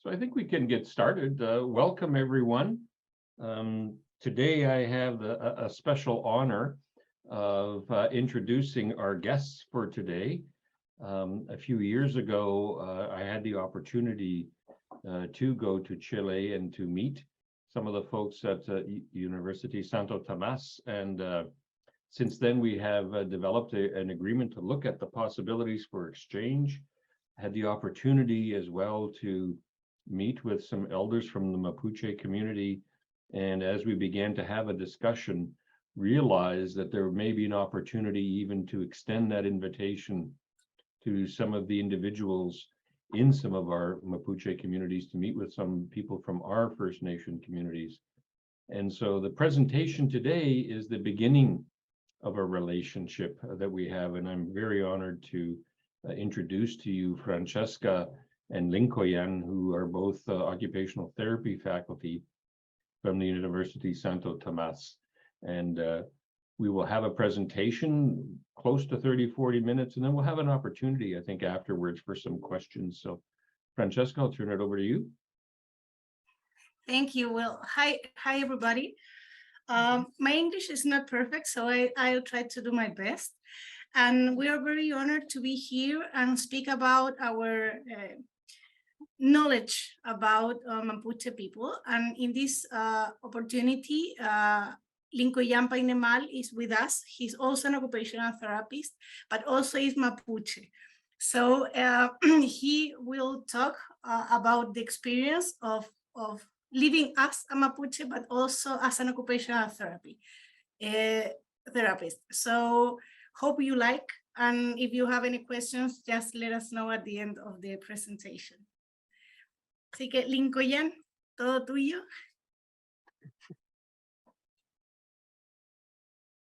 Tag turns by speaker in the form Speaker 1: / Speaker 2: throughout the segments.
Speaker 1: So I think we can get started. Welcome, everyone. Today I have a special honor of introducing our guests for today. A few years ago, I had the opportunity to go to Chile and to meet some of the folks at Universidad Santo Tomás. And since then, we have developed an agreement to look at the possibilities for exchange. Had the opportunity as well to meet with some elders from the Mapuche community. And as we began to have a discussion, realized that there may be an opportunity even to extend that invitation to some of the individuals in some of our Mapuche communities to meet with some people from our First Nation communities. And so the presentation today is the beginning of a relationship that we have. And I'm very honored to introduce to you Francisca and Lincoyan, who are both occupational therapy faculty from the Universidad Santo Tomás. And we will have a presentation close to 30-40 minutes, and then we'll have an opportunity, I think, afterwards for some questions. So Francisca, I'll turn it over to you.
Speaker 2: Thank you. Well, hi everybody. My English is not perfect, so I'll try to do my best. And we are very honored to be here and speak about our knowledge about Mapuche people. And in this opportunity, Lincoyan Painemal is with us. He's also an occupational therapist, but also is Mapuche. So he will talk about the experience of living as a Mapuche, but also as an occupational therapist. So hope you like, and if you have any questions, just let us know at the end of the presentation. Así que, Lincoyan, todo tuyo.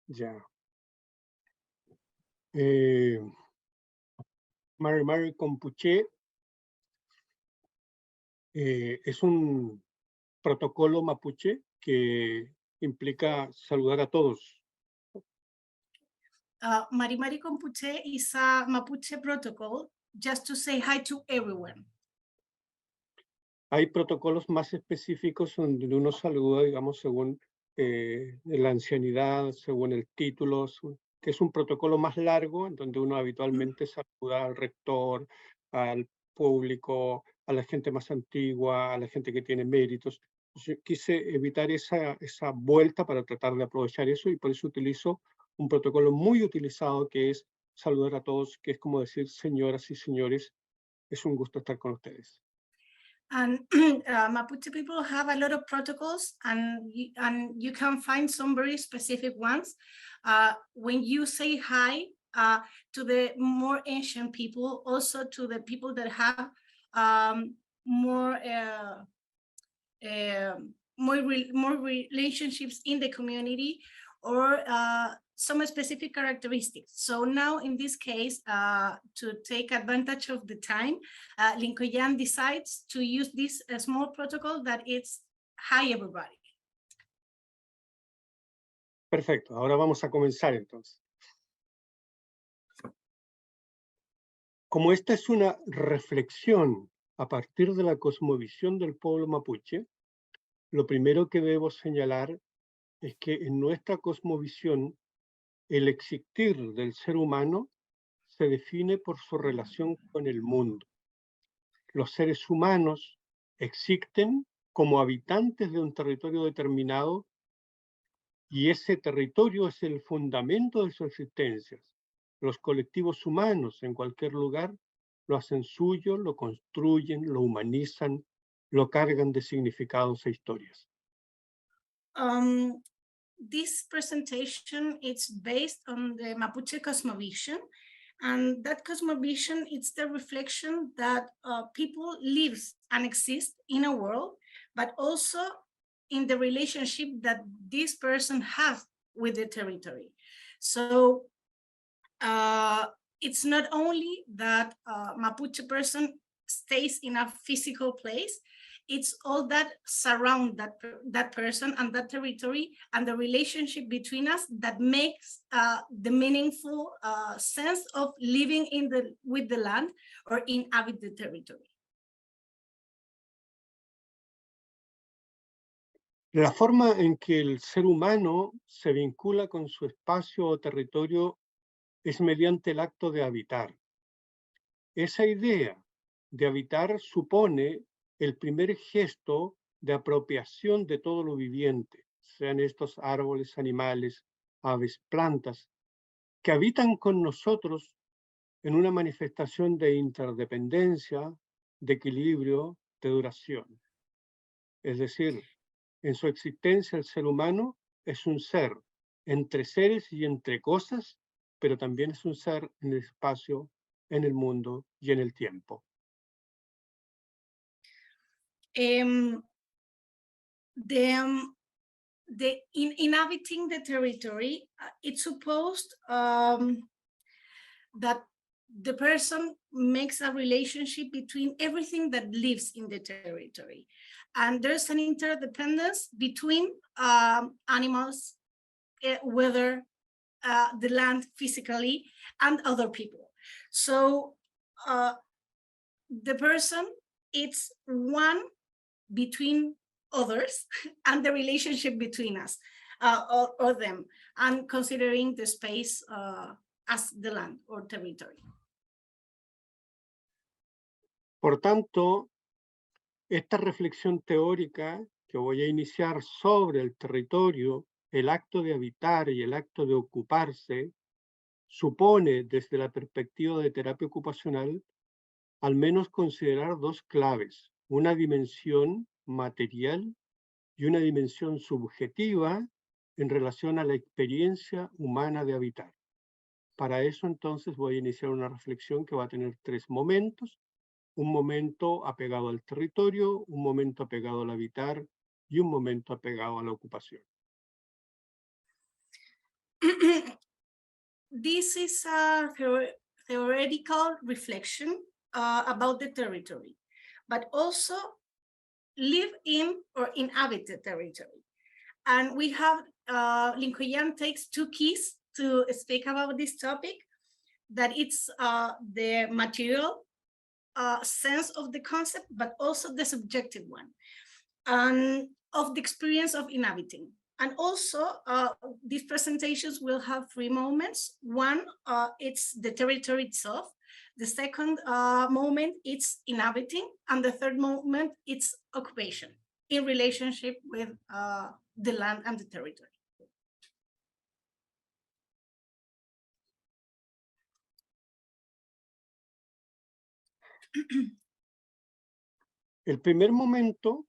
Speaker 3: Ya. Mari Compuche es un protocolo mapuche que implica saludar a todos.
Speaker 2: Mari Compuche is a Mapuche protocol just to say hi to everyone.
Speaker 3: Hay protocolos más específicos donde uno saluda, digamos, según la ancianidad, según el título, que es un protocolo más largo, en donde uno habitualmente saluda al rector, al público, a la gente más antigua, a la gente que tiene méritos. Yo quise evitar esa vuelta para tratar de aprovechar eso, y por eso utilizo un protocolo muy utilizado que es saludar a todos, que es como decir señoras y señores, es un gusto estar con ustedes.
Speaker 2: And Mapuche people have a lot of protocols, and you can find some very specific ones. When you say hi to the more ancient people, also to the people that have more relationships in the community, or some specific characteristics. So now in this case, to take advantage of the time, Lincoyan decides to use this small protocol that it's hi everybody.
Speaker 3: Perfecto, ahora vamos a comenzar entonces. Como esta es una reflexión a partir de la cosmovisión del pueblo mapuche, lo primero que debo señalar es que en nuestra cosmovisión el existir del ser humano se define por su relación con el mundo. Los seres humanos existen como habitantes de un territorio determinado, y ese territorio es el fundamento de su existencia. Los colectivos humanos en cualquier lugar lo hacen suyo, lo construyen, lo humanizan, lo cargan de significados e historias.
Speaker 2: This presentation is based on the Mapuche cosmovision, and that cosmovision is the reflection that people live and exist in a world, but also in the relationship that this person has with the territory. So it's not only that Mapuche person stays in a physical place, it's all that surround that person and that territory, and the relationship between us that makes the meaningful sense of living with the land or inhabit the territory.
Speaker 3: La forma en que el ser humano se vincula con su espacio o territorio es mediante el acto de habitar. Esa idea de habitar supone el primer gesto de apropiación de todo lo viviente, sean estos árboles, animales, aves, plantas, que habitan con nosotros en una manifestación de interdependencia, de equilibrio, de duración. Es decir, en su existencia el ser humano es un ser entre seres y entre cosas, pero también es un ser en el espacio, en el mundo y en el tiempo.
Speaker 2: Inhabiting the territory, it's supposed that the person makes a relationship between everything that lives in the territory. And there's an interdependence between animals, weather, the land physically, and other people. So the person, it's one between others and the relationship between us or them, and considering the space as the land or territory.
Speaker 3: Por tanto, esta reflexión teórica que voy a iniciar sobre el territorio, el acto de habitar y el acto de ocuparse, supone desde la perspectiva de terapia ocupacional al menos considerar dos claves, una dimensión material y una dimensión subjetiva en relación a la experiencia humana de habitar. Para eso entonces voy a iniciar una reflexión que va a tener tres momentos: un momento apegado al territorio, un momento apegado al habitar y un momento apegado a la ocupación.
Speaker 2: This is a theoretical reflection about the territory, but also live in or inhabit the territory. And we have, Lincoyan takes two keys to speak about this topic, that it's the material sense of the concept, but also the subjective one, and of the experience of inhabiting. And also, these presentations will have three moments. One, it's the territory itself. The second moment, it's inhabiting. And the third moment, it's occupation in relationship with the land and the territory.
Speaker 3: El primer momento,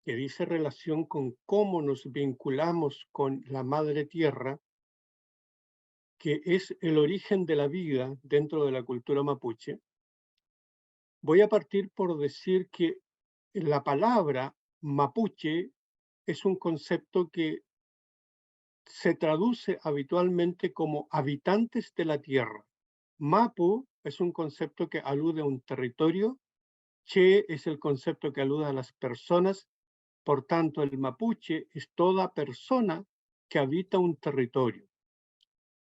Speaker 3: que dice relación con cómo nos vinculamos con la madre tierra, que es el origen de la vida dentro de la cultura mapuche, voy a partir por decir que la palabra mapuche es un concepto que se traduce habitualmente como habitantes de la tierra. Mapu es un concepto que alude a un territorio, che es el concepto que alude a las personas, por tanto el mapuche es toda persona que habita un territorio.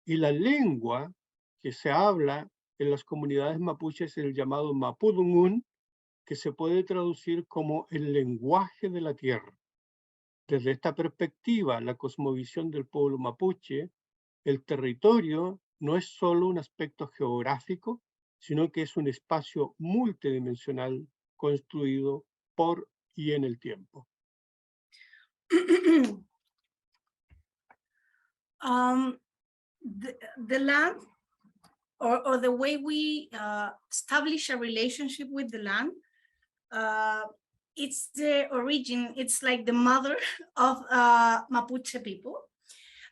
Speaker 3: Y la lengua que se habla en las comunidades mapuches es el llamado mapudungun, que se puede traducir como el lenguaje de la tierra. Desde esta perspectiva, la cosmovisión del pueblo mapuche, el territorio no es solo un aspecto geográfico, sino que es un espacio multidimensional construido por y en el tiempo.
Speaker 2: The land, or the way we establish a relationship with the land, it's the origin, it's like the mother of Mapuche people.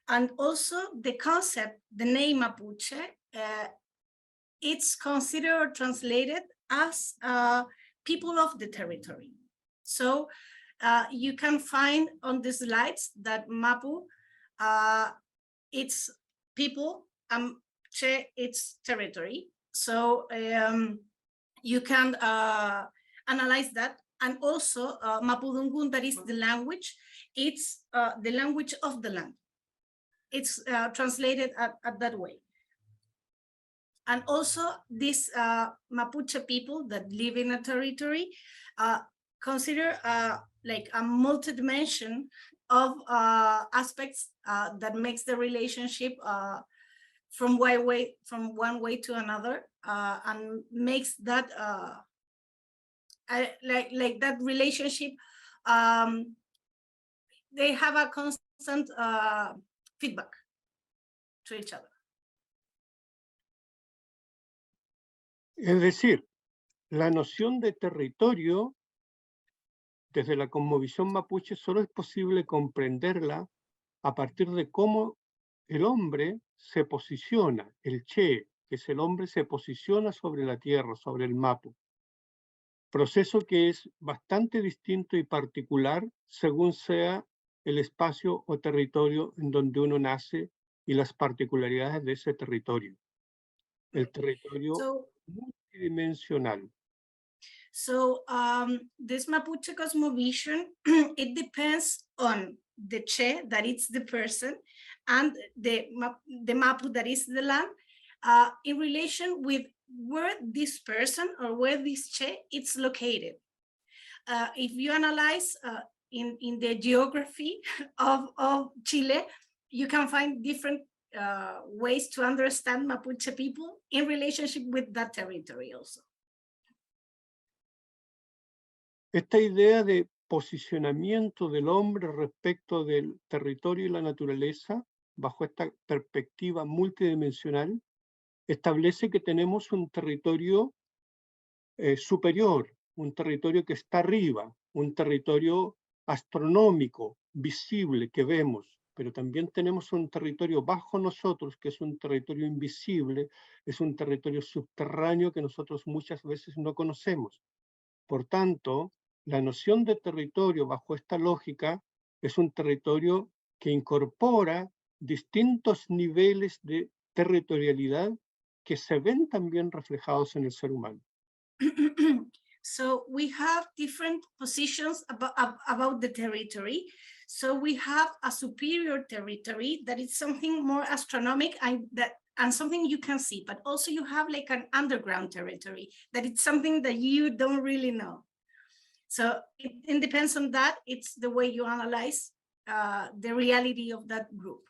Speaker 2: And also the concept, the name Mapuche, it's considered or translated as people of the territory. So you can find on the slides that Mapu, it's people, Che, it's territory. So you can analyze that. And also Mapudungun, that is the language, it's the language of the land. It's translated at that way. And also these Mapuche people that live in a territory, consider like a multi-dimension of aspects that makes the relationship from one way to another, and makes that like that relationship, they have a constant feedback to each other.
Speaker 3: Es decir, la noción de territorio desde la cosmovisión mapuche solo es posible comprenderla a partir de cómo el hombre se posiciona, el che, que es el hombre, se posiciona sobre la tierra, sobre el mapu. Proceso que es bastante distinto y particular según sea el espacio o territorio en donde uno nace y las particularidades de ese territorio. El territorio multidimensional.
Speaker 2: So this Mapuche cosmovision, it depends on the Che, that it's the person, and the Mapu, that is the land, in relation with where this person or where this Che it's located. If you analyze in the geography of Chile, you can find different ways to understand Mapuche people in relationship with that territory also.
Speaker 3: Esta idea de posicionamiento del hombre respecto del territorio y la naturaleza, bajo esta perspectiva multidimensional, establece que tenemos un territorio superior, un territorio que está arriba, un territorio astronómico, visible, que vemos, pero también tenemos un territorio bajo nosotros, que es un territorio invisible, es un territorio subterráneo que nosotros muchas veces no conocemos. Por tanto, la noción de territorio bajo esta lógica es un territorio que incorpora distintos niveles de territorialidad que se ven también reflejados en el ser humano.
Speaker 2: So we have different positions about the territory. So we have a superior territory that is something more astronomic and something you can see, but also you have like an underground territory that it's something that you don't really know. So it depends on that. It's the way you analyze the reality of that group.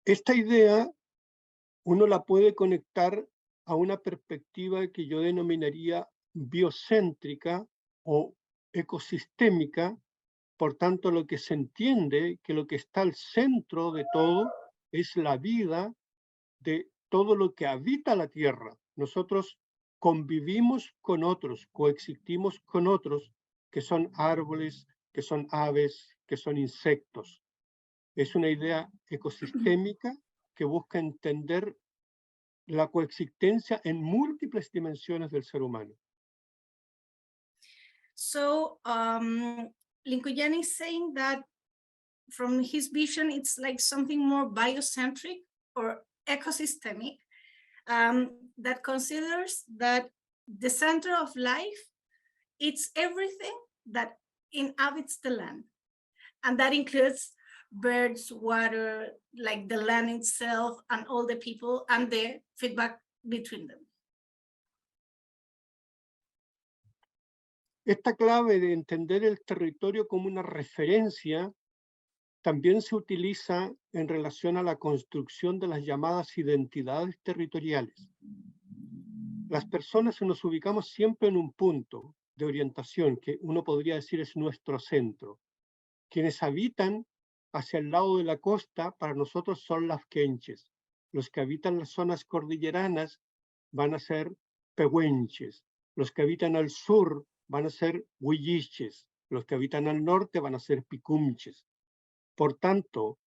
Speaker 3: Esta idea uno la puede conectar a una perspectiva que yo denominaría biocéntrica o ecosistémica. Por tanto, lo que se entiende que lo que está al centro de todo es la vida de todo lo que habita la tierra. Nosotros convivimos con otros, coexistimos con otros, que son árboles, que son aves, que son insectos. Es una idea ecosistémica que busca entender la coexistencia en múltiples dimensiones del ser humano.
Speaker 2: So Lincoyan is saying that from his vision, it's like something more biocentric or ecosystemic, that considers that the center of life, it's everything that inhabits the land. And that includes birds, water, like the land itself, and all the people and the feedback between them.
Speaker 3: Esta clave de entender el territorio como una referencia también se utiliza en relación a la construcción de las llamadas identidades territoriales. Las personas nos ubicamos siempre en un punto de orientación que uno podría decir es nuestro centro. Quienes habitan hacia el lado de la costa, para nosotros son las quenches. Los que habitan las zonas cordilleranas van a ser pehuenches. Los que habitan al sur van a ser huilliches. Los que habitan al norte van a ser picumches. Por tanto,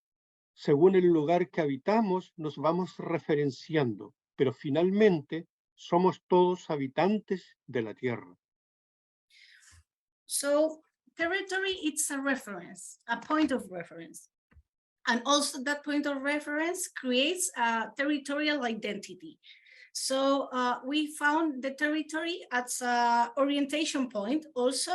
Speaker 3: según el lugar que habitamos, nos vamos referenciando, pero finalmente somos todos habitantes de la tierra.
Speaker 2: So territory, it's a reference, a point of reference. And also that point of reference creates a territorial identity. So we found the territory as an orientation point also,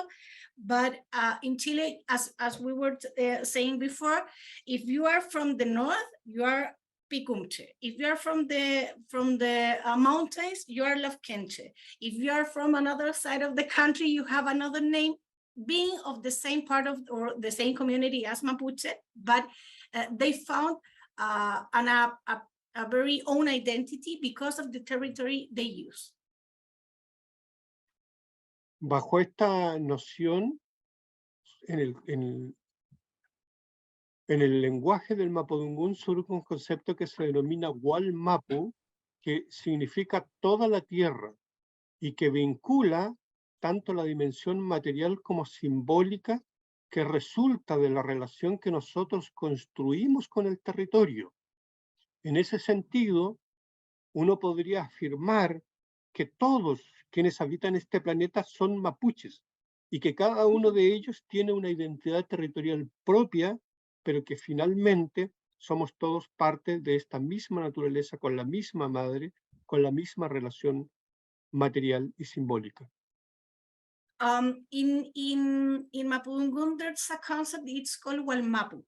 Speaker 2: but in Chile, as we were saying before, if you are from the north, you are Picumche. If you are from the mountains, you are Lafkenche. If you are from another side of the country, you have another name, being of the same part of or the same community as Mapuche, but they found a very own identity because of the territory they use.
Speaker 3: Bajo esta noción, en el lenguaje del Mapudungún surge un concepto que se denomina Walmapu, que significa toda la tierra y que vincula tanto la dimensión material como simbólica que resulta de la relación que nosotros construimos con el territorio. En ese sentido, uno podría afirmar que todos quienes habitan este planeta son mapuches y que cada uno de ellos tiene una identidad territorial propia, pero que finalmente somos todos parte de esta misma naturaleza, con la misma madre, con la misma relación material y simbólica.
Speaker 2: In Mapudungun, there's a concept, it's called Walmapu.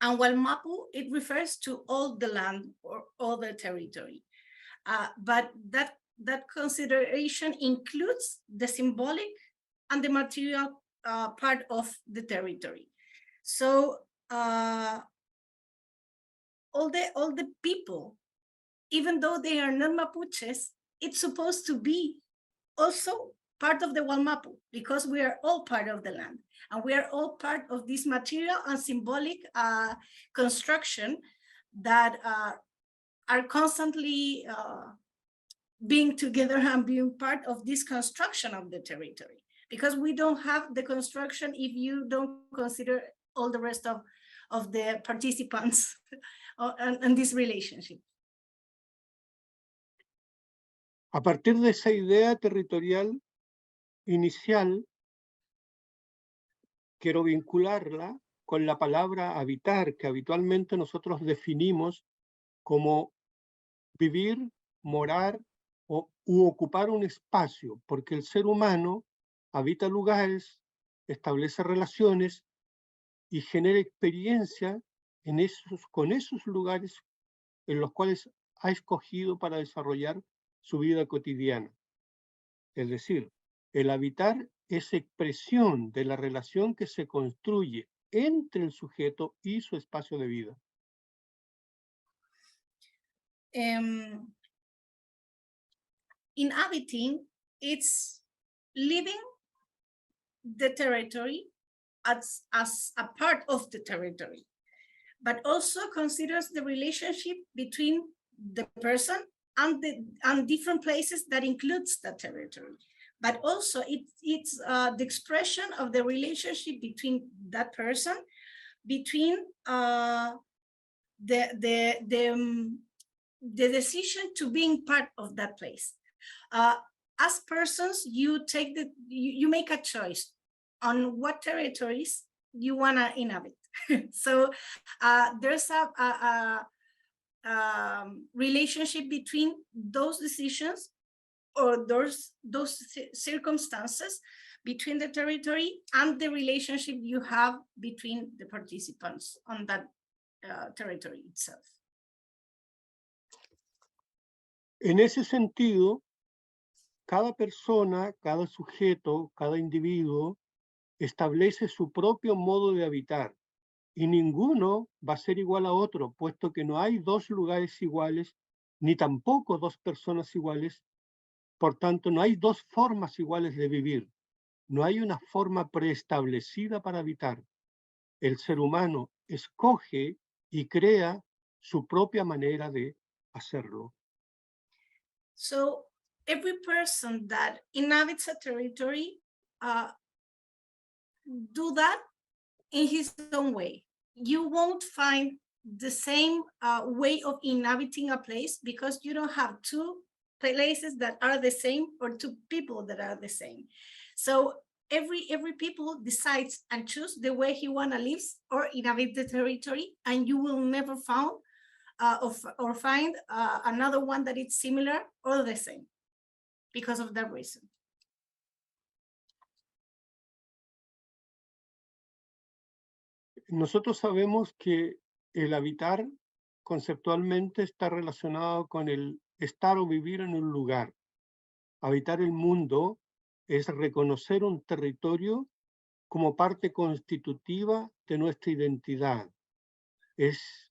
Speaker 2: And Walmapu, it refers to all the land or all the territory. But that consideration includes the symbolic and the material part of the territory. So all the people, even though they are not Mapuches, it's supposed to be also part of the Walmapu, because we are all part of the land and we are all part of this material and symbolic construction that are constantly being together and being part of this construction of the territory, because we don't have the construction if you don't consider all the rest of the participants in this relationship.
Speaker 3: A partir de esa idea territorial inicial, quiero vincularla con la palabra habitar, que habitualmente nosotros definimos como vivir, morar u ocupar un espacio, porque el ser humano habita lugares, establece relaciones y genera experiencia con esos lugares en los cuales ha escogido para desarrollar su vida cotidiana. Es decir, el habitar es expresión de la relación que se construye entre el sujeto y su espacio de vida.
Speaker 2: Inhabiting, it's living the territory as a part of the territory, but also considers the relationship between the person and different places that includes the territory. But also it's the expression of the relationship between that person, between the decision to being part of that place. As persons, you make a choice on what territories you wanna inhabit. So there's a relationship between those decisions or those circumstances between the territory and the relationship you have between the participants on that territory itself.
Speaker 3: En ese sentido, cada persona, cada sujeto, cada individuo establece su propio modo de habitar y ninguno va a ser igual a otro, puesto que no hay dos lugares iguales, ni tampoco dos personas iguales. Por tanto, no hay dos formas iguales de vivir. No hay una forma preestablecida para habitar. El ser humano escoge y crea su propia manera de hacerlo.
Speaker 2: So every person that inhabits a territory do that in his own way. You won't find the same way of inhabiting a place because you don't have two places that are the same or two people that are the same. So every people decides and choose the way he wanna live or inhabit the territory, and you will never found or find another one that is similar or the same because of that reason.
Speaker 3: Nosotros sabemos que el habitar conceptualmente está relacionado con el estar o vivir en un lugar. Habitar el mundo es reconocer un territorio como parte constitutiva de nuestra identidad. Es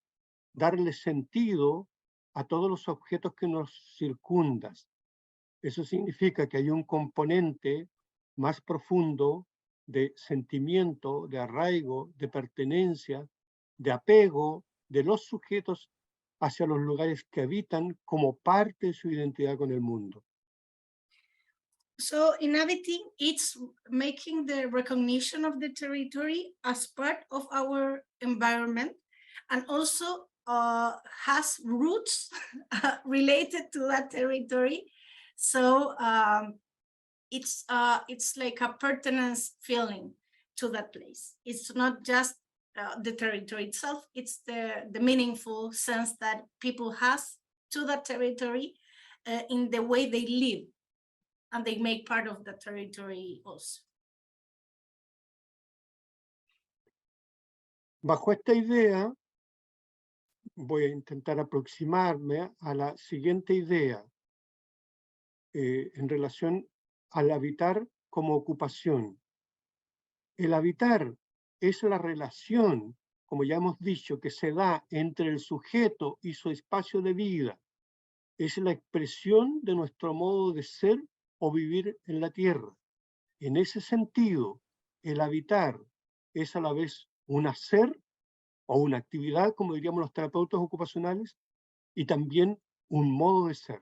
Speaker 3: darle sentido a todos los objetos que nos circundan. Eso significa que hay un componente más profundo de sentimiento, de arraigo, de pertenencia, de apego de los sujetos hacia los lugares que habitan como parte de su identidad con el mundo.
Speaker 2: So inhabiting, it's making the recognition of the territory as part of our environment, and also has roots related to that territory. So it's like a pertinence feeling to that place. It's not just the territory itself, it's the meaningful sense that people has to that territory in the way they live, and they make part of the territory also.
Speaker 3: Bajo esta idea, voy a intentar aproximarme a la siguiente idea en relación al habitar como ocupación. El habitar es la relación, como ya hemos dicho, que se da entre el sujeto y su espacio de vida. Es la expresión de nuestro modo de ser o vivir en la tierra. En ese sentido, el habitar es a la vez un hacer o una actividad, como diríamos los terapeutas ocupacionales, y también un modo de ser.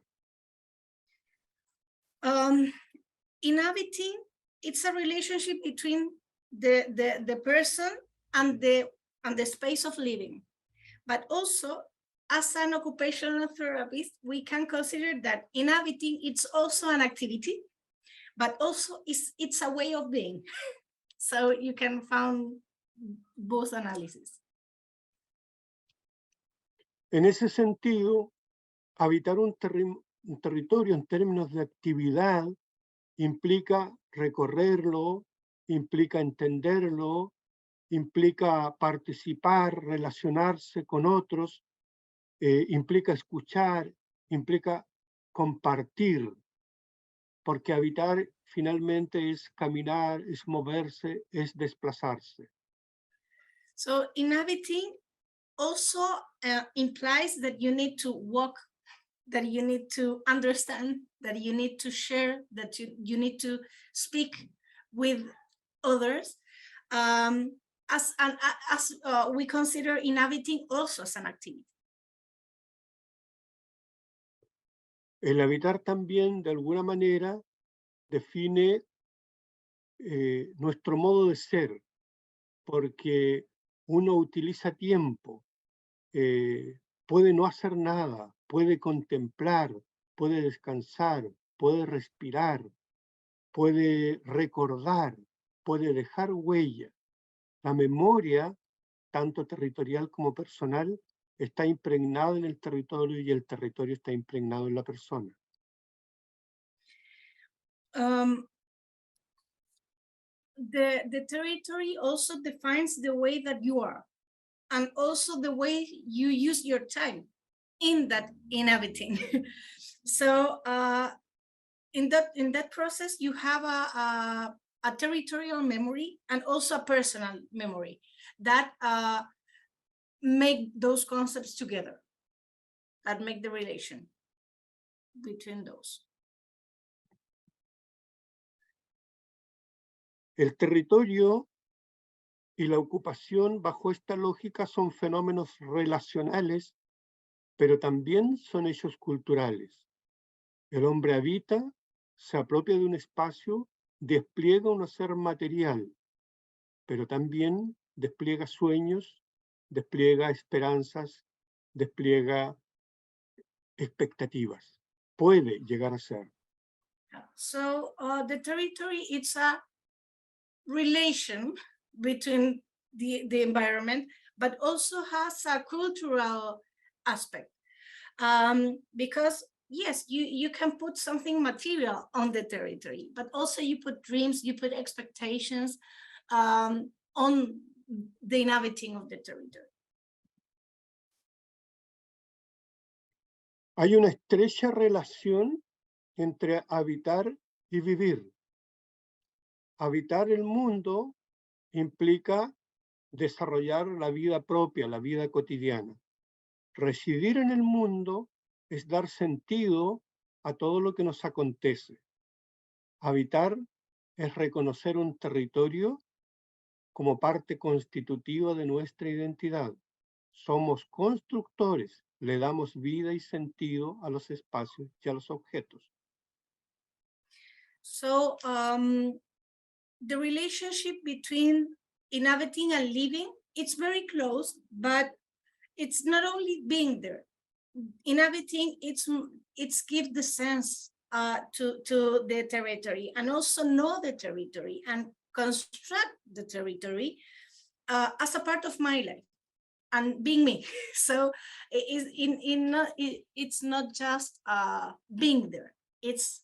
Speaker 2: Inhabiting, it's a relationship between the person and the space of living. But also, as an occupational therapist, we can consider that inhabiting, it's also an activity, but also it's a way of being. So you can find both analysis.
Speaker 3: En ese sentido, habitar un territorio en términos de actividad implica recorrerlo, implica entenderlo, implica participar, relacionarse con otros, implica escuchar, implica compartir, porque habitar finalmente es caminar, es moverse, es desplazarse.
Speaker 2: So inhabiting also implies that you need to walk, that you need to understand, that you need to share, that you need to speak with others. As we consider inhabiting also as an activity.
Speaker 3: El habitar también, de alguna manera, define nuestro modo de ser, porque uno utiliza tiempo, puede no hacer nada, puede contemplar, puede descansar, puede respirar, puede recordar, puede dejar huella. La memoria, tanto territorial como personal, está impregnada en el territorio y el territorio está impregnado en la persona.
Speaker 2: The territory also defines the way that you are, and also the way you use your time in that inhabiting. So in that process, you have a territorial memory and also a personal memory that make those concepts together, that make the relation between those.
Speaker 3: El territorio y la ocupación bajo esta lógica son fenómenos relacionales, pero también son hechos culturales. El hombre habita, se apropia de un espacio, despliega un hacer material, pero también despliega sueños, despliega esperanzas, despliega expectativas. Puede llegar a ser.
Speaker 2: So the territory, it's a relation between the environment, but also has a cultural aspect. Because yes, you can put something material on the territory, but also you put dreams, you put expectations on the inhabiting of the territory.
Speaker 3: Hay una estrecha relación entre habitar y vivir. Habitar el mundo implica desarrollar la vida propia, la vida cotidiana. Residir en el mundo es dar sentido a todo lo que nos acontece. Habitar es reconocer un territorio como parte constitutiva de nuestra identidad. Somos constructores, le damos vida y sentido a los espacios y a los objetos.
Speaker 2: So the relationship between inhabiting and living, it's very close, but it's not only being there. Inhabiting, it's give the sense to the territory, and also know the territory and construct the territory as a part of my life and being me. So it's not just being there. It's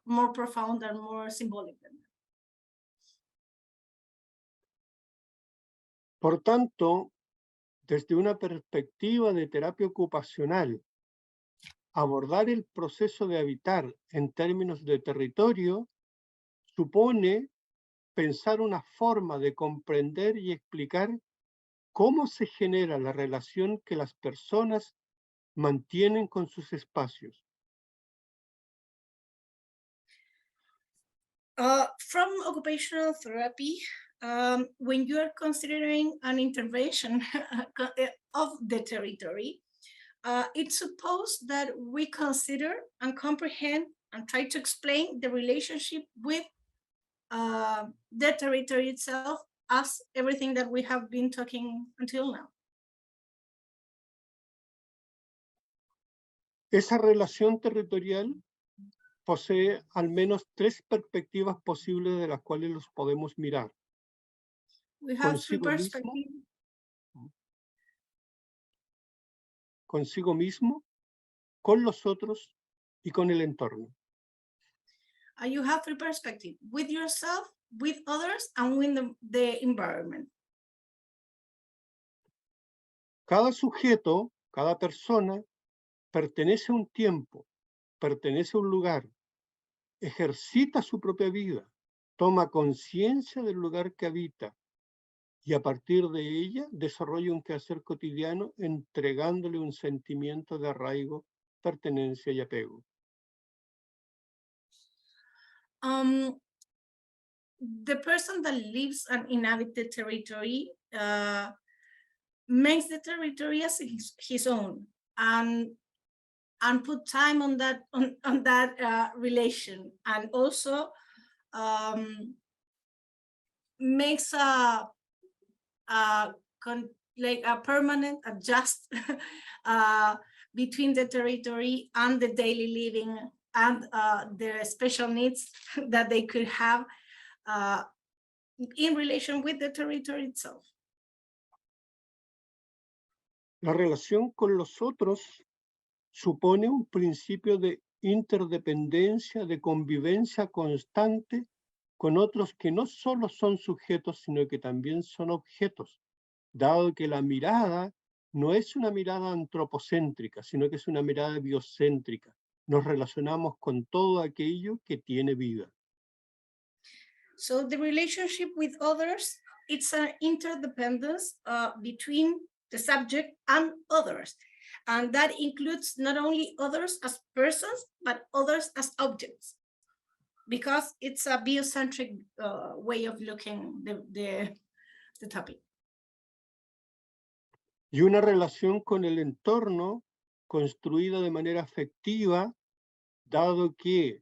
Speaker 2: more profound and more symbolic than that.
Speaker 3: Por tanto, desde una perspectiva de terapia ocupacional, abordar el proceso de habitar en términos de territorio supone pensar una forma de comprender y explicar cómo se genera la relación que las personas mantienen con sus espacios.
Speaker 2: From occupational therapy, when you are considering an intervention of the territory, it's supposed that we consider and comprehend and try to explain the relationship with the territory itself as everything that we have been talking until now.
Speaker 3: Esa relación territorial posee al menos tres perspectivas posibles de las cuales los podemos mirar.
Speaker 2: We have three
Speaker 3: Consigo mismo,
Speaker 2: perspectives.
Speaker 3: consigo mismo, con los otros y con el entorno.
Speaker 2: You have three perspectives: with yourself, with others, and with the environment.
Speaker 3: Cada sujeto, cada persona, pertenece a un tiempo, pertenece a un lugar, ejercita su propia vida, toma conciencia del lugar que habita y a partir de ella desarrolla un quehacer cotidiano entregándole un sentimiento de arraigo, pertenencia y apego.
Speaker 2: The person that lives and inhabits the territory makes the territory as his own and put time on that relation, and also makes like a permanent adjust between the territory and the daily living and the special needs that they could have in relation with the territory itself.
Speaker 3: La relación con los otros supone un principio de interdependencia, de convivencia constante con otros que no solo son sujetos, sino que también son objetos, dado que la mirada no es una mirada antropocéntrica, sino que es una mirada biocéntrica. Nos relacionamos con todo aquello que tiene vida.
Speaker 2: So the relationship with others, it's an interdependence between the subject and others. And that includes not only others as persons, but others as objects, because it's a biocentric way of looking the topic.
Speaker 3: Y una relación con el entorno construida de manera afectiva, dado que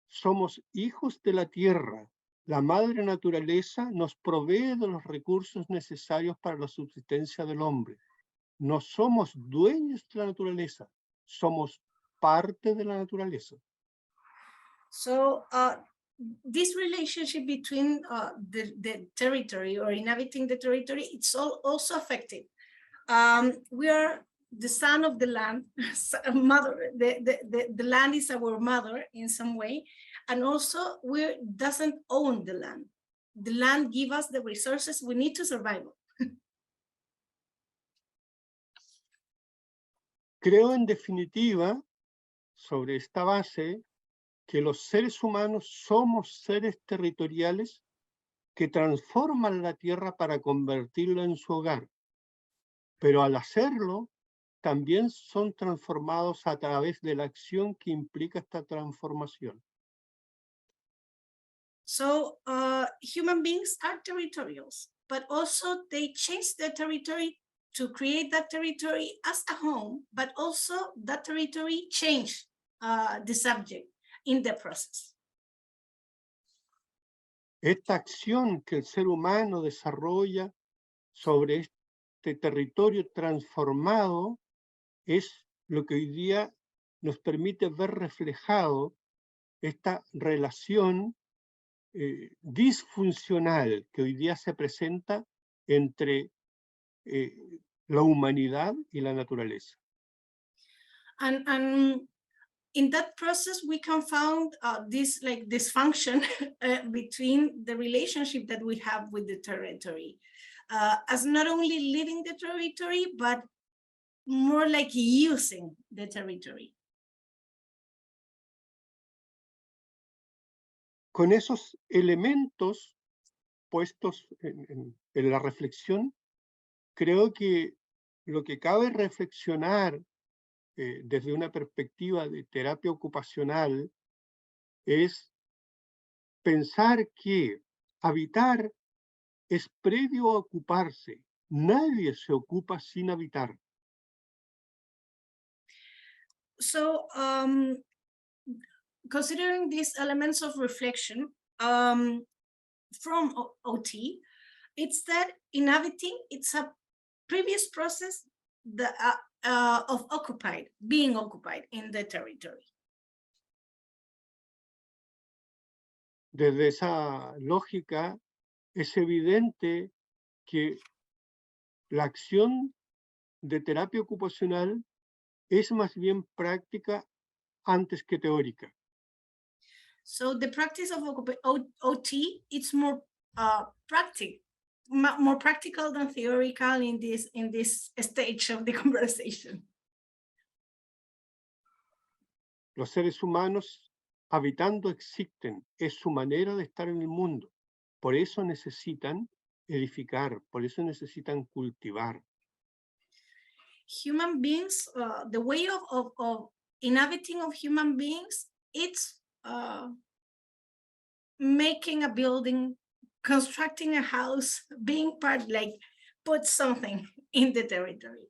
Speaker 3: somos hijos de la tierra. La madre naturaleza nos provee de los recursos necesarios para la subsistencia del hombre. No somos dueños de la naturaleza, somos parte de la naturaleza.
Speaker 2: So this relationship between the territory or inhabiting the territory, it's also affected. We are the son of the land, mother. The land is our mother in some way, and also we doesn't own the land. The land gives us the resources we need to survive.
Speaker 3: Creo en definitiva, sobre esta base, que los seres humanos somos seres territoriales que transforman la tierra para convertirla en su hogar. Pero al hacerlo, también son transformados a través de la acción que implica esta transformación.
Speaker 2: So human beings are territorials, but also they change their territory to create that territory as a home, but also that territory change the subject in the process.
Speaker 3: Esta acción que el ser humano desarrolla sobre este territorio transformado es lo que hoy día nos permite ver reflejado esta relación disfuncional que hoy día se presenta entre la humanidad y la naturaleza.
Speaker 2: And in that process, we can found this like dysfunction between the relationship that we have with the territory, as not only living the territory, but more like using the territory.
Speaker 3: Con esos elementos puestos en la reflexión, creo que lo que cabe reflexionar desde una perspectiva de terapia ocupacional es pensar que habitar es previo a ocuparse. Nadie se ocupa sin habitar.
Speaker 2: So considering these elements of reflection from OT, it's that inhabiting, it's a previous process of being occupied in the territory.
Speaker 3: Desde esa lógica, es evidente que la acción de terapia ocupacional es más bien práctica antes que teórica.
Speaker 2: So the practice of OT, it's more more practical than theoretical in this stage of the conversation.
Speaker 3: Los seres humanos habitando existen, es su manera de estar en el mundo. Por eso necesitan edificar, por eso necesitan cultivar.
Speaker 2: Human beings, the way of inhabiting of human beings, it's making a building, constructing a house, being part, like put something in the territory.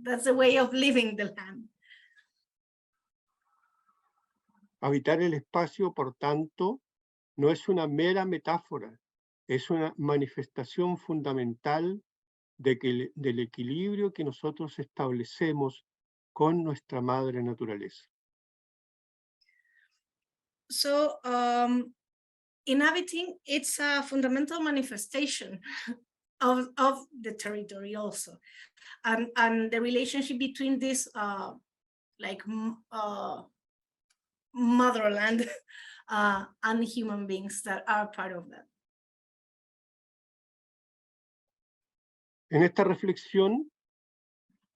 Speaker 2: That's the way of living the land.
Speaker 3: Habitar el espacio, por tanto, no es una mera metáfora, es una manifestación fundamental del equilibrio que nosotros establecemos con nuestra madre naturaleza.
Speaker 2: So inhabiting, it's a fundamental manifestation of the territory also, and the relationship between this motherland and human beings that are part of that.
Speaker 3: En esta reflexión,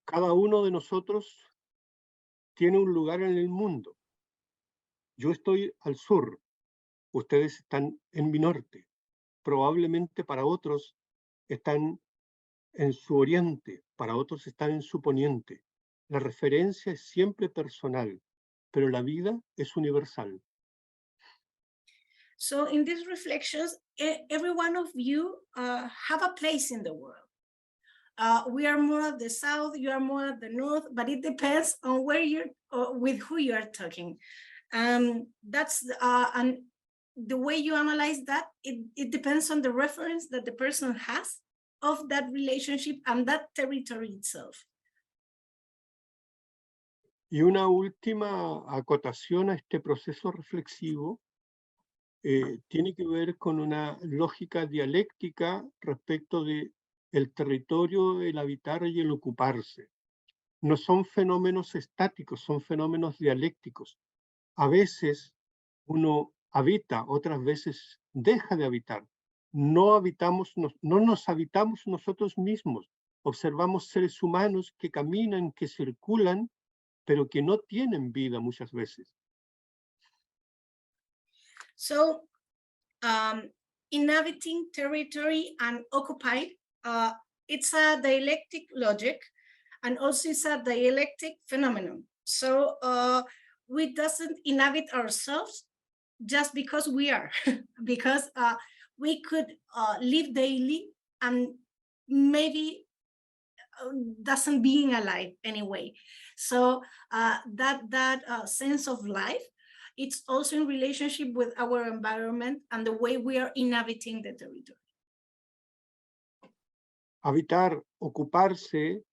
Speaker 3: cada uno de nosotros tiene un lugar en el mundo. Yo estoy al sur, ustedes están en mi norte, probablemente para otros están en su oriente, para otros están en su poniente. La referencia es siempre personal, pero la vida es universal.
Speaker 2: So in these reflections, every one of you have a place in the world. We are more at the south, you are more at the north, but it depends on where you're, with who you are talking. That's and the way you analyze that, it depends on the reference that the person has of that relationship and that territory itself.
Speaker 3: Y una última acotación a este proceso reflexivo tiene que ver con una lógica dialéctica respecto de el territorio, el habitar y el ocuparse. No son fenómenos estáticos, son fenómenos dialécticos. A veces uno habita, otras veces deja de habitar. No nos habitamos nosotros mismos. Observamos seres humanos que caminan, que circulan pero que no tienen vida muchas veces.
Speaker 2: So, inhabiting territory and occupied, it's a dialectic logic, and also it's a dialectic phenomenon. So we doesn't inhabit ourselves just because we are, because we could live daily and maybe doesn't being alive anyway. So that sense of life, it's also in relationship with our environment and the way we are inhabiting the territory.
Speaker 3: Habitar, ocuparse,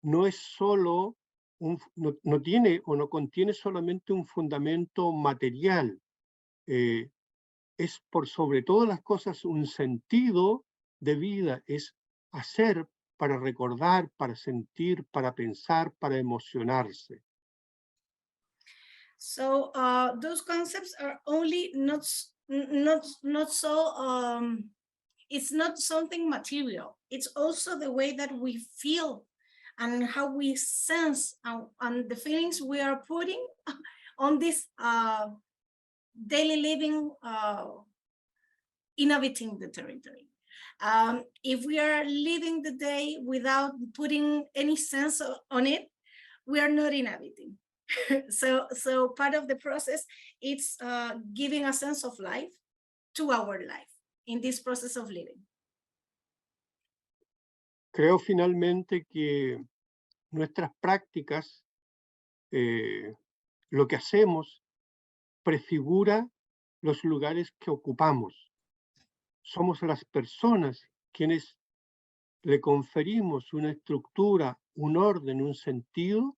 Speaker 3: no es solo no tiene o no contiene solamente un fundamento material. Es por sobre todas las cosas un sentido de vida, es hacer para recordar, para sentir, para pensar, para emocionarse.
Speaker 2: So those concepts are only not so, it's not something material. It's also the way that we feel and how we sense and the feelings we are putting on this daily living, inhabiting the territory. If we are living the day without putting any sense on it, we are not inhabiting. So part of the process, it's giving a sense of life to our life in this process of living.
Speaker 3: Creo finalmente que nuestras prácticas, lo que hacemos, prefigura los lugares que ocupamos. Somos las personas quienes le conferimos una estructura, un orden, un sentido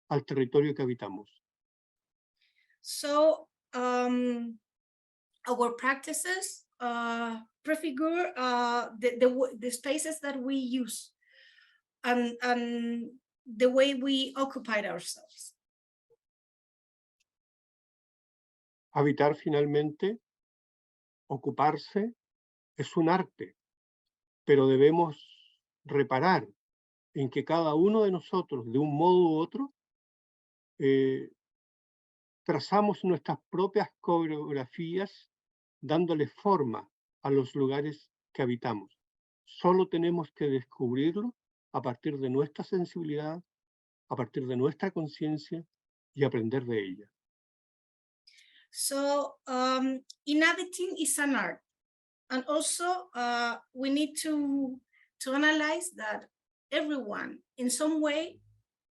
Speaker 3: al territorio que habitamos.
Speaker 2: So our practices prefigure the spaces that we use and the way we occupy ourselves.
Speaker 3: Habitar finalmente, ocuparse, es un arte, pero debemos reparar en que cada uno de nosotros, de un modo u otro, trazamos nuestras propias coreografías dándole forma a los lugares que habitamos. Solo tenemos que descubrirlo a partir de nuestra sensibilidad, a partir de nuestra conciencia y aprender de ella.
Speaker 2: So inhabiting is an art, and also we need to analyze that everyone in some way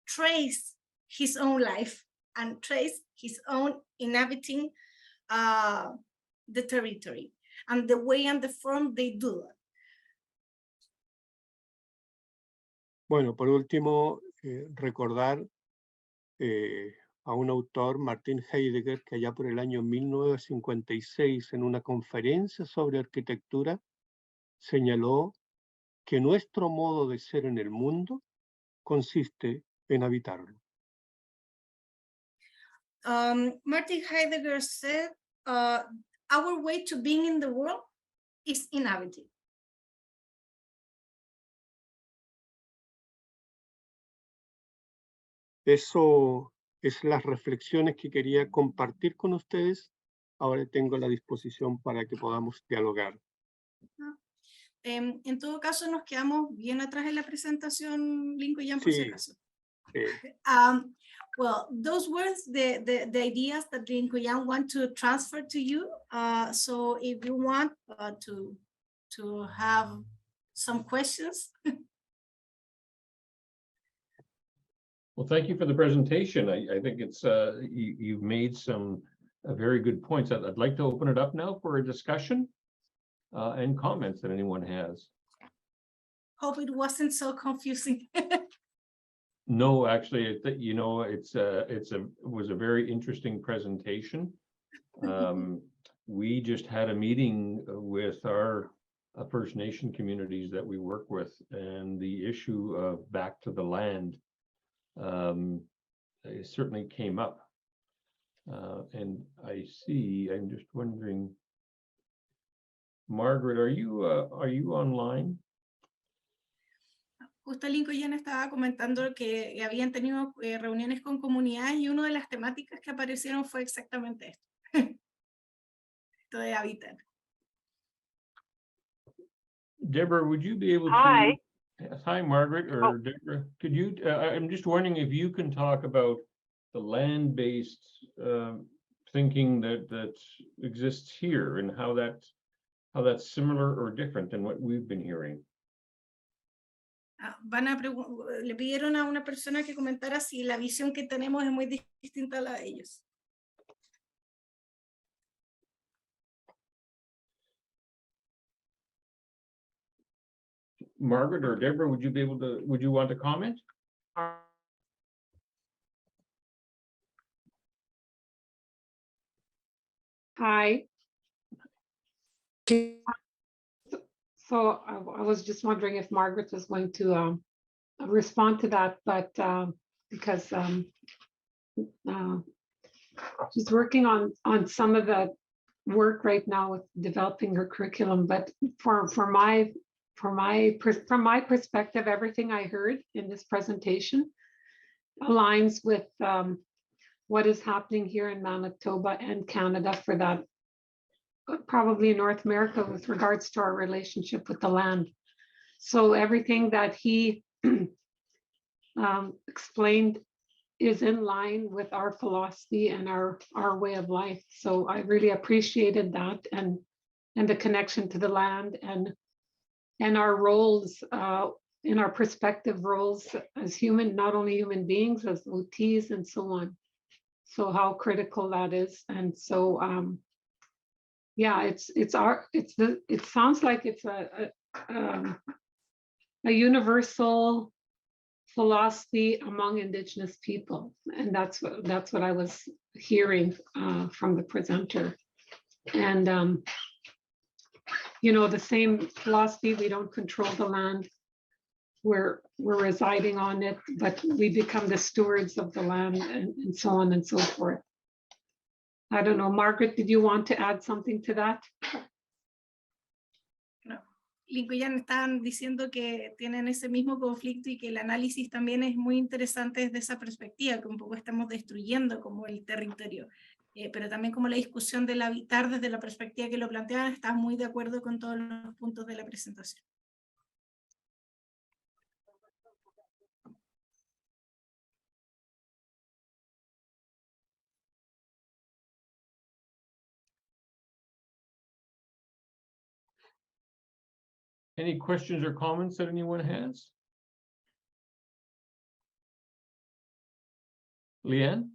Speaker 2: trace his own life and trace his own inhabiting the territory and the way and the form they do it.
Speaker 3: Bueno, por último, recordar a un autor, Martin Heidegger, que allá por el año 1956, en una conferencia sobre arquitectura, señaló que nuestro modo de ser en el mundo consiste en habitarlo.
Speaker 2: Martin Heidegger said, our way to being in the world is inhabiting.
Speaker 3: Eso es las reflexiones que quería compartir con ustedes. Ahora tengo la disposición para que podamos dialogar.
Speaker 2: En todo caso, nos quedamos bien atrás en la presentación, Lincoyan, por si acaso. Well, those were the ideas that Lincoyan want to transfer to you. So if you want to have some questions.
Speaker 1: Well, thank you for the presentation. I think it's you've made some very good points. I'd like to open it up now for a discussion and comments that anyone has.
Speaker 2: Hope it wasn't so confusing.
Speaker 1: No, actually, you know, it was a very interesting presentation. We just had a meeting with our First Nation communities that we work with, and the issue of back to the land it certainly came up. And I'm just wondering, Margaret, are you online?
Speaker 2: Justo Lincoyan estaba comentando que habían tenido reuniones con comunidades y una de las temáticas que aparecieron fue exactamente esto. Esto de Habitar.
Speaker 1: Deborah, would you be able
Speaker 4: Hi.
Speaker 1: to? Yes, hi, Margaret or Deborah. Could you? I'm just wondering if you can talk about the land-based thinking that exists here and how that's similar or different than what we've been hearing.
Speaker 2: Le pidieron a una persona que comentara si la visión que tenemos es muy distinta a la de ellos.
Speaker 1: Margaret or Deborah, would you want to comment?
Speaker 4: Hi. So I was just wondering if Margaret was going to respond to that, but because she's working on some of the work right now with developing her curriculum. But from my perspective, everything I heard in this presentation aligns with what is happening here in Manitoba and Canada, for that, probably in North America, with regards to our relationship with the land. So everything that he explained is in line with our philosophy and our way of life. So I really appreciated that, and the connection to the land and our roles, in our perspective roles as human, not only human beings, as OTs and so on. So how critical that is. And so yeah, it sounds like it's a universal philosophy among Indigenous people, and that's what I was hearing from the presenter. And you know, the same philosophy: we don't control the land, we're residing on it, but we become the stewards of the land, and so on and so forth. I don't know, Margaret, did you want to add something to that?
Speaker 2: No. Lincoyan están diciendo que tienen ese mismo conflicto y que el análisis también es muy interesante desde esa perspectiva, que un poco estamos destruyendo como el territorio, pero también como la discusión del habitar desde la perspectiva que lo planteaban. Está muy de acuerdo con todos los puntos de la presentación.
Speaker 1: Any questions or comments that anyone has? Leanne?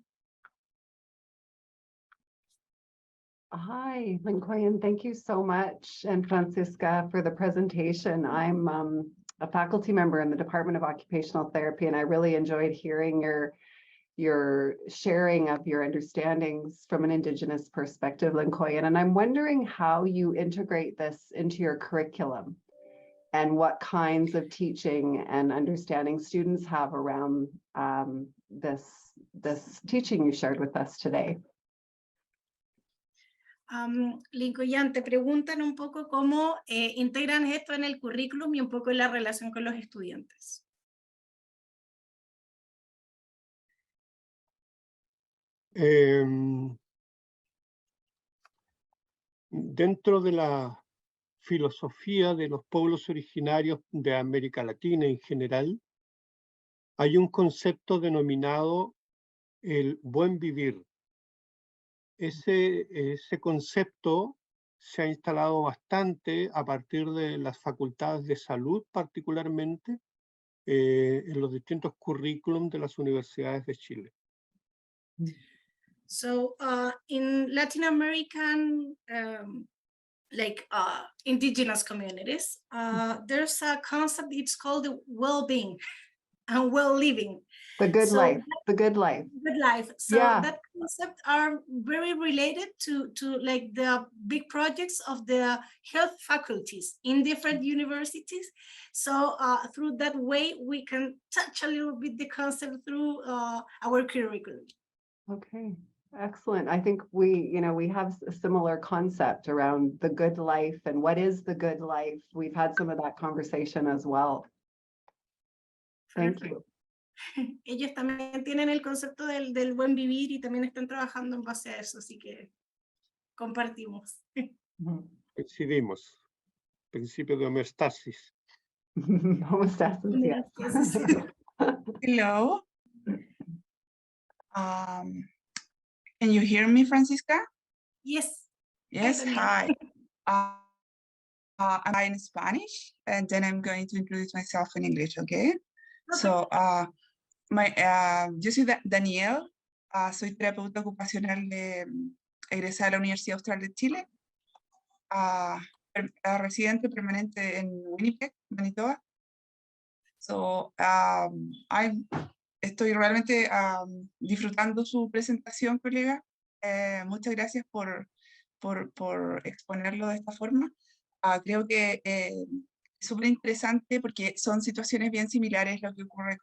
Speaker 5: Hi, Lincoyan, thank you so much, and Francisca, for the presentation. I'm a faculty member in the Department of Occupational Therapy, and I really enjoyed hearing your sharing of your understandings from an Indigenous perspective, Lincoyan. And I'm wondering how you integrate this into your curriculum and what kinds of teaching and understanding students have around this teaching you shared with us today.
Speaker 2: Lincoyan, te preguntan un poco cómo integran esto en el currículum y un poco en la relación con los estudiantes.
Speaker 3: Dentro de la filosofía de los pueblos originarios de América Latina en general, hay un concepto denominado el buen vivir. Ese concepto se ha instalado bastante a partir de las facultades de salud, particularmente en los distintos currículums de las universidades de Chile.
Speaker 2: So in Latin American indigenous communities, there's a concept, it's called well-being and well-living.
Speaker 5: The good life, the good life.
Speaker 2: Good life. So
Speaker 5: Yeah.
Speaker 2: that concept are very related to like the big projects of the health faculties in different universities. So through that way, we can touch a little bit the concept through our curriculum.
Speaker 5: Okay, excellent. I think we have a similar concept around the good life and what is the good life. We've had some of that conversation as well. Thank you.
Speaker 2: Ellos también tienen el concepto del buen vivir y también están trabajando en base a eso, así que compartimos.
Speaker 3: Coincidimos. Principio de homeostasis.
Speaker 5: Homeostasis, yeah.
Speaker 6: Hello. Can you hear me, Francisca?
Speaker 2: Yes.
Speaker 6: Yes,
Speaker 2: Daniel.
Speaker 6: hi. I'm in Spanish, and then I'm going to introduce myself in English, okay? So, yo soy Daniel, soy terapeuta ocupacional egresada de la Universidad Austral de Chile, residente permanente en Winnipeg, Manitoba. So, estoy realmente disfrutando su presentación, colega. Muchas gracias por exponerlo de esta forma. Creo que es súper interesante porque son situaciones bien similares lo que ocurre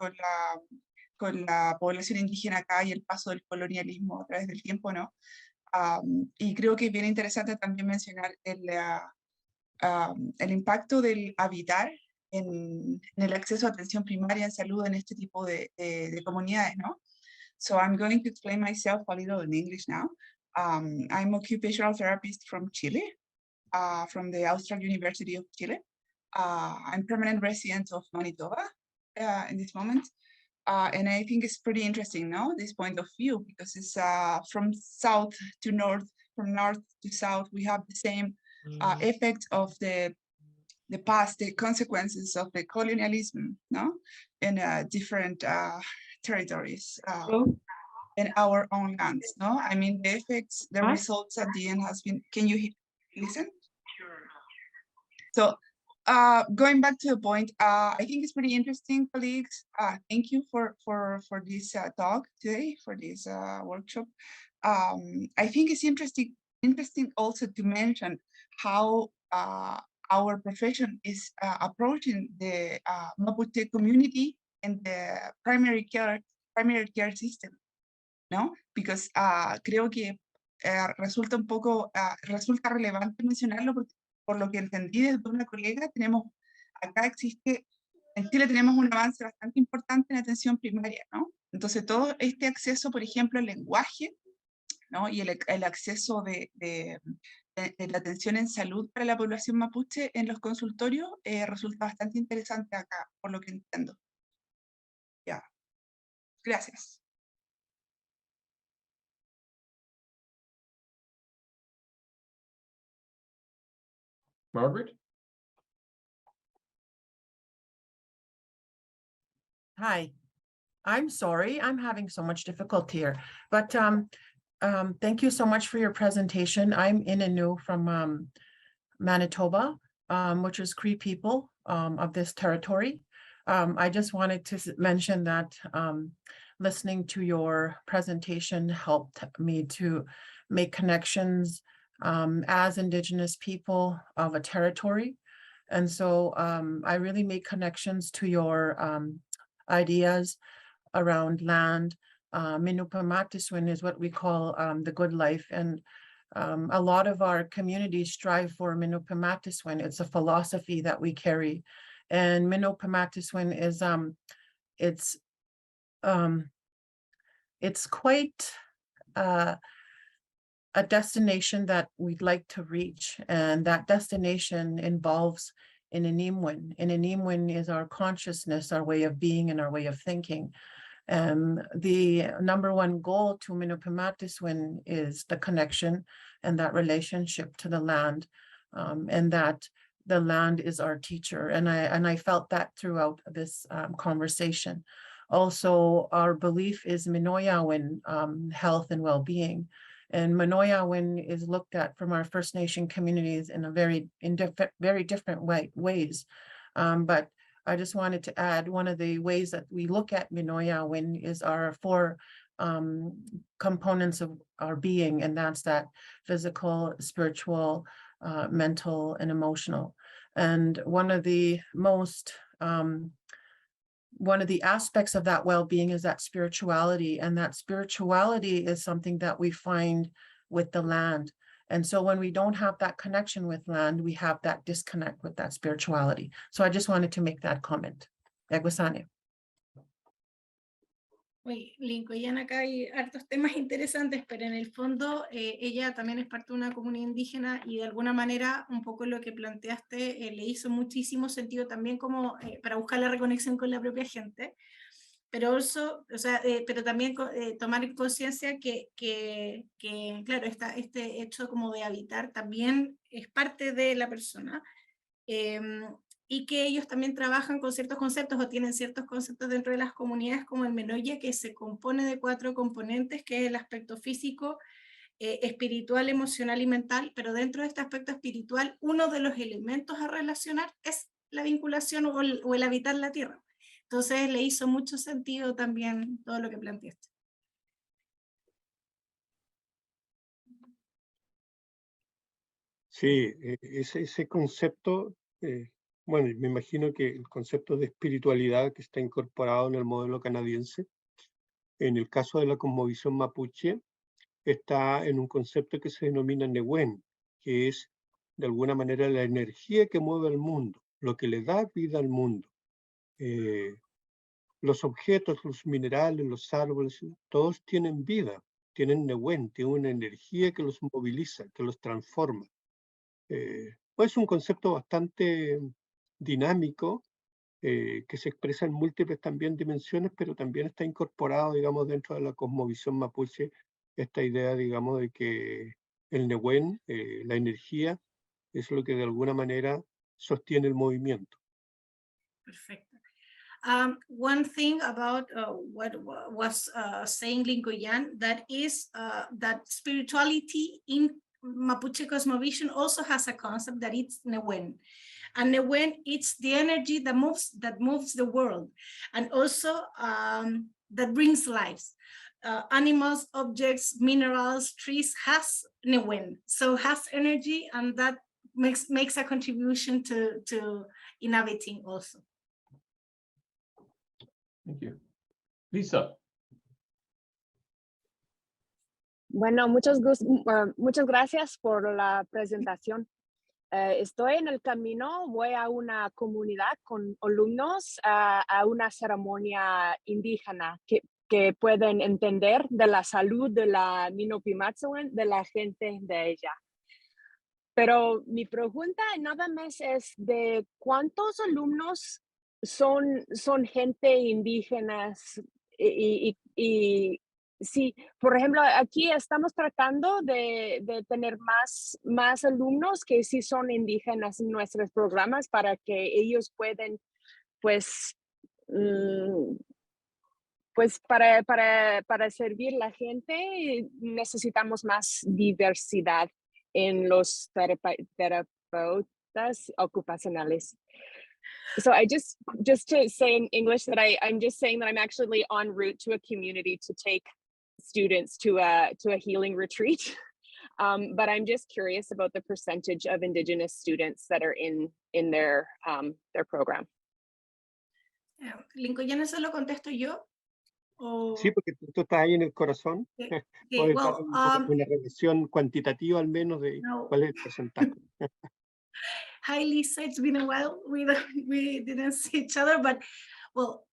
Speaker 6: con la población indígena acá y el paso del colonialismo a través del tiempo, ¿no? Y creo que es bien interesante también mencionar el impacto del habitar en el acceso a atención primaria en salud en este tipo de comunidades, ¿no? So I'm going to explain myself a little in English now. I'm occupational therapist from Chile, from the Austral University of Chile. I'm permanent resident of Manitoba in this moment. And I think it's pretty interesting, no, this point of view, because it's from south to north, from north to south, we have the same effect of the past, the consequences of the colonialism, no, in different territories in our own lands, no? I mean, the effects, the results at the end has been, can you listen? Sure. So going back to the point, I think it's pretty interesting, colleagues. Thank you for this talk today, for this workshop. I think it's interesting also to mention how our profession is approaching the Mapuche community and the primary care system, ¿no? Because creo que resulta un poco, resulta relevante mencionarlo porque por lo que entendí de una colega, en Chile tenemos un avance bastante importante en atención primaria, ¿no? Entonces todo este acceso, por ejemplo, al lenguaje, ¿no? Y el acceso de la atención en salud para la población mapuche en los consultorios resulta bastante interesante acá, por lo que entiendo. Ya. Gracias.
Speaker 1: Margaret?
Speaker 7: Hi, I'm sorry, I'm having so much difficulty here, but thank you so much for your presentation. I'm Inanu from Manitoba, which is Cree people of this territory. I just wanted to mention that listening to your presentation helped me to make connections as Indigenous people of a territory. And so I really make connections to your ideas around land. Minupamaktiswin is what we call the good life. And a lot of our communities strive for Minupamaktiswin. It's a philosophy that we carry. And Minupamaktiswin is, it's quite a destination that we'd like to reach. And that destination involves Inanimwin. Inanimwin is our consciousness, our way of being and our way of thinking. The number one goal to Minupamaktiswin is the connection and that relationship to the land, and that the land is our teacher. And I felt that throughout this conversation. Also, our belief is Minoyawin, health and well-being. And Minoyawin is looked at from our First Nation communities in a very different ways. But I just wanted to add one of the ways that we look at Minoyawin is our four components of our being, and that's that physical, spiritual, mental, and emotional. And one of the aspects of that well-being is that spirituality, and that spirituality is something that we find with the land. And so when we don't have that connection with land, we have that disconnect with that spirituality. So I just wanted to make that comment. Egwasane.
Speaker 2: Oye, Lincoyan, acá hay hartos temas interesantes, pero en el fondo ella también es parte de una comunidad indígena y de alguna manera un poco lo que planteaste le hizo muchísimo sentido también como para buscar la reconexión con la propia gente, pero pero también tomar conciencia que claro, este hecho como de habitar también es parte de la persona. Y que ellos también trabajan con ciertos conceptos o tienen ciertos conceptos dentro de las comunidades como el Menoye, que se compone de 4 componentes, que es el aspecto físico, espiritual, emocional y mental, pero dentro de este aspecto espiritual, uno de los elementos a relacionar es la vinculación o el habitar la tierra. Entonces le hizo mucho sentido también todo lo que planteaste.
Speaker 3: Sí, ese concepto, bueno, me imagino que el concepto de espiritualidad que está incorporado en el modelo canadiense, en el caso de la cosmovisión mapuche, está en un concepto que se denomina Nehuen, que es de alguna manera la energía que mueve al mundo, lo que le da vida al mundo. Los objetos, los minerales, los árboles, todos tienen vida, tienen Nehuen, tienen una energía que los moviliza, que los transforma. Es un concepto bastante dinámico, que se expresa en múltiples también dimensiones, pero también está incorporado, digamos, dentro de la cosmovisión mapuche, esta idea, digamos, de que el Nehuen, la energía, es lo que de alguna manera sostiene el movimiento.
Speaker 2: Perfecto. One thing about what was saying Lincoyan, that is that spirituality in Mapuche cosmovision also has a concept that it's Nehuen. And Nehuen, it's the energy that moves the world, and also that brings lives. Animals, objects, minerals, trees has Nehuen, so has energy, and that makes a contribution to inhabiting also.
Speaker 1: Thank you. Lisa.
Speaker 8: Bueno, muchas gracias por la presentación. Estoy en el camino, voy a una comunidad con alumnos a una ceremonia indígena que pueden entender de la salud de la Minopimatzawen, de la gente de ella. Pero mi pregunta nada más es de cuántos alumnos son gente indígena y sí, por ejemplo, aquí estamos tratando de tener más alumnos que sí son indígenas en nuestros programas para que ellos puedan, pues para servir a la gente necesitamos más diversidad en los terapeutas ocupacionales. So I just to say in English that I'm just saying that I'm actually en route to a community to take students to a healing retreat. But I'm just curious about the percentage of Indigenous students that are in their program.
Speaker 2: Lincoyan, ¿eso lo contesto yo?
Speaker 3: Sí, porque tú estás ahí en el corazón. Puedes dar una revisión cuantitativa al menos de cuál es el porcentaje.
Speaker 2: Hi, Lisa. It's been a while. We didn't see each other, but well,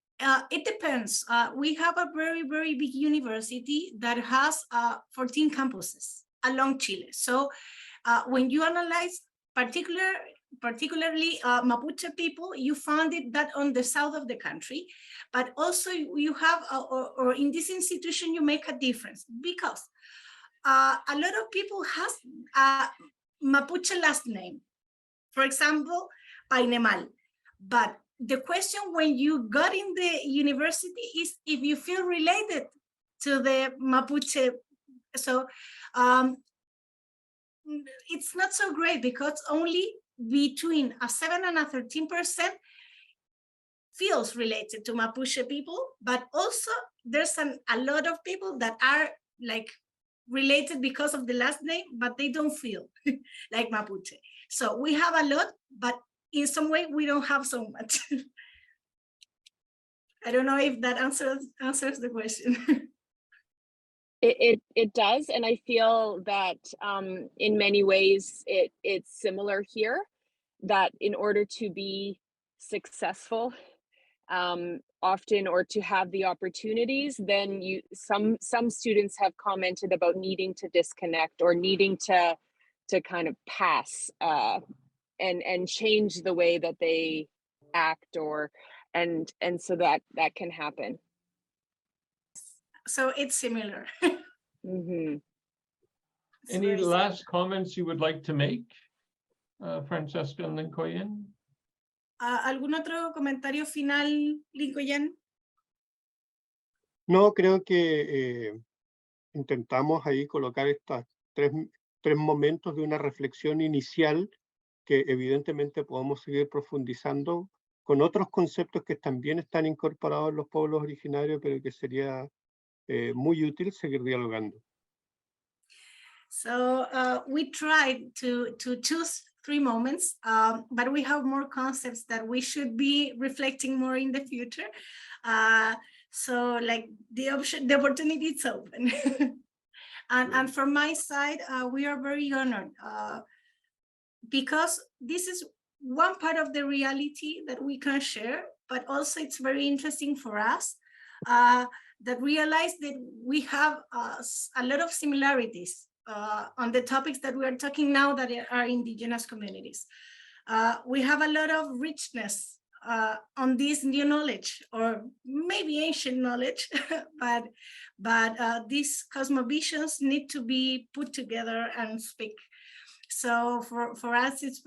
Speaker 2: it depends. We have a very, very big university that has 14 campuses along Chile. So when you analyze particularly Mapuche people, you found it that on the south of the country, but also you have, or in this institution, you make a difference because a lot of people has a Mapuche last name. For example, Painemal. But the question when you got in the university is if you feel related to the Mapuche. So it's not so great because only between a 7 and a 13% feels related to Mapuche people, but also there's a lot of people that are like related because of the last name, but they don't feel like Mapuche. So we have a lot, but in some way we don't have so much. I don't know if that answers the question.
Speaker 8: It does, and I feel that in many ways it's similar here, that in order to be successful often or to have the opportunities, then some students have commented about needing to disconnect or needing to kind of pass and change the way that they act and so that can happen.
Speaker 2: So it's similar.
Speaker 8: Mm-hmm.
Speaker 2: It's
Speaker 1: Any
Speaker 2: very
Speaker 1: last comments you would like to make, Francesca and Lincoyan?
Speaker 2: ¿Algún otro comentario final, Lincoyan?
Speaker 3: No, creo que intentamos ahí colocar estas tres momentos de una reflexión inicial que evidentemente podemos seguir profundizando con otros conceptos que también están incorporados en los pueblos originarios, pero que sería muy útil seguir dialogando.
Speaker 2: So we tried to choose 3 moments, but we have more concepts that we should be reflecting more in the future. So like the opportunity is open. And from my side, we are very honored because this is one part of the reality that we can share, but also it's very interesting for us that realize that we have a lot of similarities on the topics that we are talking now that are indigenous communities. We have a lot of richness on this new knowledge, or maybe ancient knowledge, but these cosmovisions need to be put together and speak. So for us, it's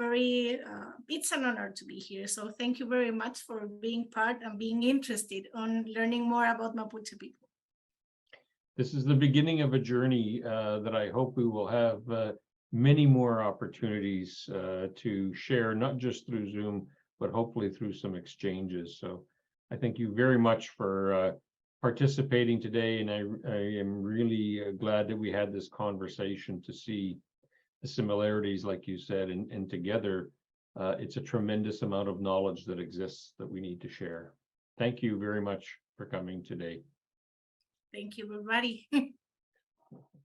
Speaker 2: it's an honor to be here. So thank you very much for being part and being interested on learning more about Mapuche people.
Speaker 1: This is the beginning of a journey that I hope we will have many more opportunities to share, not just through Zoom, but hopefully through some exchanges. So I thank you very much for participating today. And I am really glad that we had this conversation to see the similarities, like you said, and together, it's a tremendous amount of knowledge that exists that we need to share. Thank you very much for coming today.
Speaker 2: Thank you, everybody.